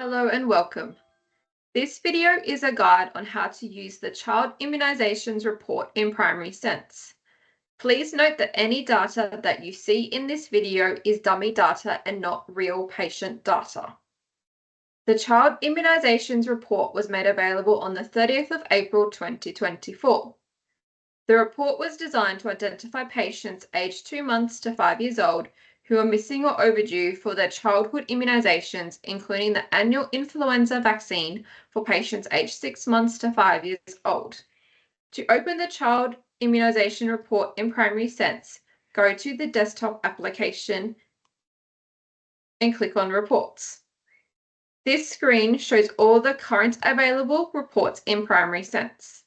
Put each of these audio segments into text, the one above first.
Hello and welcome. This video is a guide on how to use the Child Immunisations report in Primary Sense. Please note that any data that you see in this video is dummy data and not real patient data. The Child Immunisations report was made available on the 30th of April 2024. The report was designed to identify patients aged 2 months to 5 years old who are missing or overdue for their childhood immunisations, including the annual influenza vaccine for patients aged 6 months to 5 years old. To open the Child Immunisation report in Primary Sense, go to the desktop application and click on Reports. This screen shows all the current available reports in Primary Sense.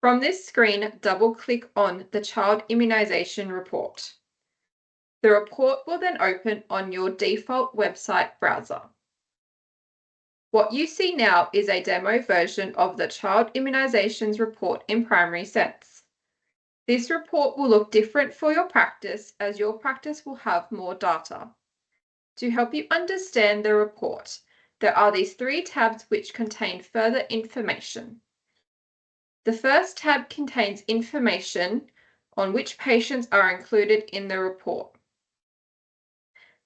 From this screen, double-click on the Child Immunisation report. The report will then open on your default website browser. What you see now is a demo version of the Child Immunisations report in Primary Sense. This report will look different for your practice as your practice will have more data. To help you understand the report, there are these 3 tabs which contain further information. The first tab contains information on which patients are included in the report.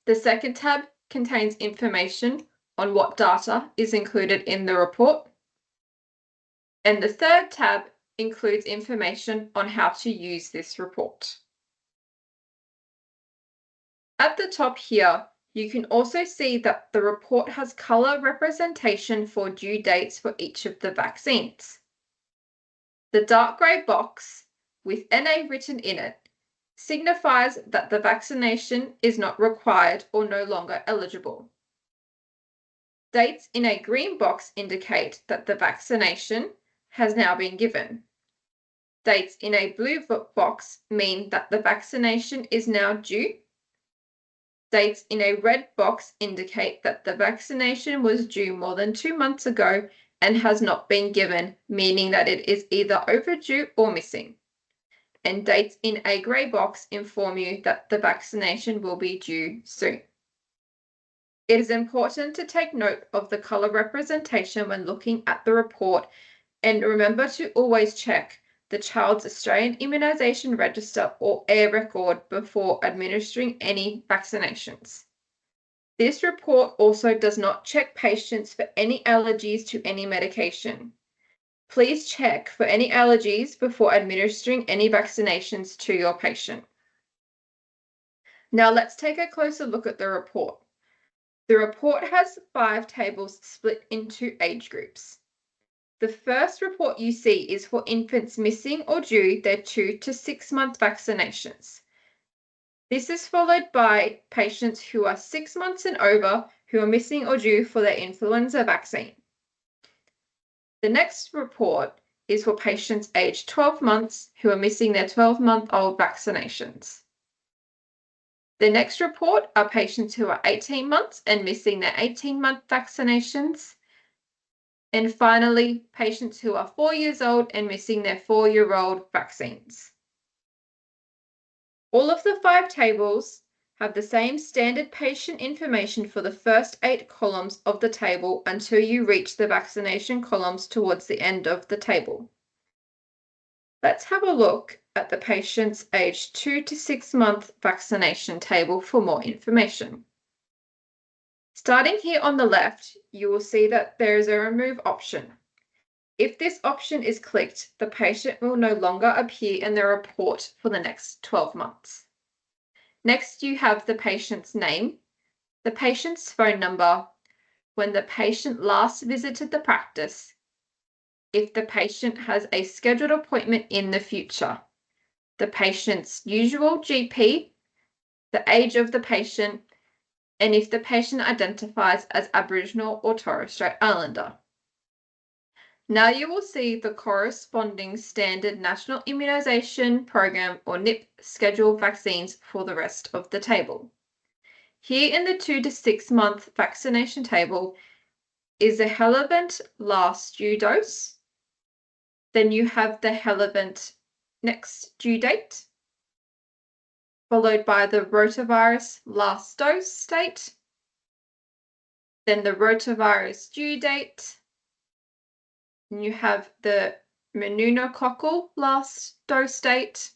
The second tab contains information on what data is included in the report. And the third tab includes information on how to use this report. At the top here, you can also see that the report has colour representation for due dates for each of the vaccines. The dark grey box with NA written in it signifies that the vaccination is not required or no longer eligible. Dates in a green box indicate that the vaccination has now been given. Dates in a blue box mean that the vaccination is now due. Dates in a red box indicate that the vaccination was due more than 2 months ago and has not been given, meaning that it is either overdue or missing. And dates in a grey box inform you that the vaccination will be due soon. It is important to take note of the colour representation when looking at the report, and remember to always check the child's Australian Immunisation Register or AIR record before administering any vaccinations. This report also does not check patients for any allergies to any medication. Please check for any allergies before administering any vaccinations to your patient. Now let's take a closer look at the report. The report has 5 tables split into age groups. The first report you see is for infants missing or due their 2 to 6 month vaccinations. This is followed by patients who are 6 months and over who are missing or due for their influenza vaccine. The next report is for patients aged 12 months who are missing their 12-month-old vaccinations. The next report are patients who are 18 months and missing their 18-month vaccinations. And finally, patients who are 4 years old and missing their 4-year-old vaccines. All of the 5 tables have the same standard patient information for the first 8 columns of the table until you reach the vaccination columns towards the end of the table. Let's have a look at the patient's aged 2 to 6 month vaccination table for more information. Starting here on the left, you will see that there is a remove option. If this option is clicked, the patient will no longer appear in the report for the next 12 months. Next, you have the patient's name, the patient's phone number, when the patient last visited the practice, if the patient has a scheduled appointment in the future, the patient's usual GP, the age of the patient, and if the patient identifies as Aboriginal or Torres Strait Islander. Now you will see the corresponding standard National Immunisation Program or NIP scheduled vaccines for the rest of the table. Here in the 2 to 6 month vaccination table is the Helivant last due dose. Then you have the Helivant next due date, followed by the rotavirus last dose date, then the rotavirus due date, and you have the meningococcal last dose date,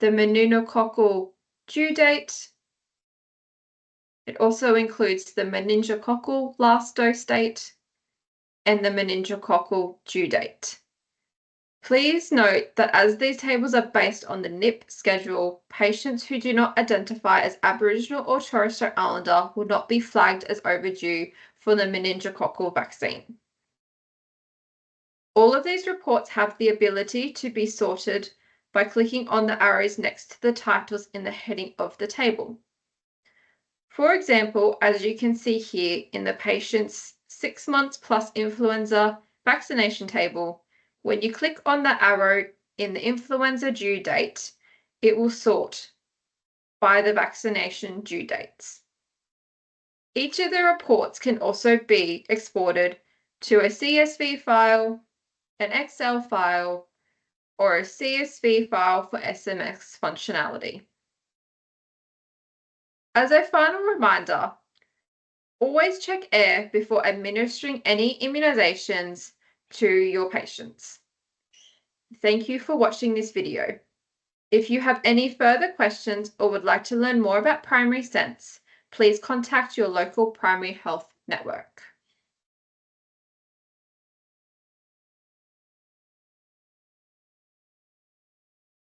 the meningococcal due date. It also includes the meningococcal last dose date and the meningococcal due date. Please note that as these tables are based on the NIP schedule, patients who do not identify as Aboriginal or Torres Strait Islander will not be flagged as overdue for the meningococcal vaccine. All of these reports have the ability to be sorted by clicking on the arrows next to the titles in the heading of the table. For example, as you can see here in the patient's 6 months plus influenza vaccination table, when you click on the arrow in the influenza due date, it will sort by the vaccination due dates. Each of the reports can also be exported to a CSV file, an Excel file, or a CSV file for SMS functionality. As a final reminder, always check air before administering any immunisations to your patients. Thank you for watching this video. If you have any further questions or would like to learn more about primary sense, please contact your local primary health network.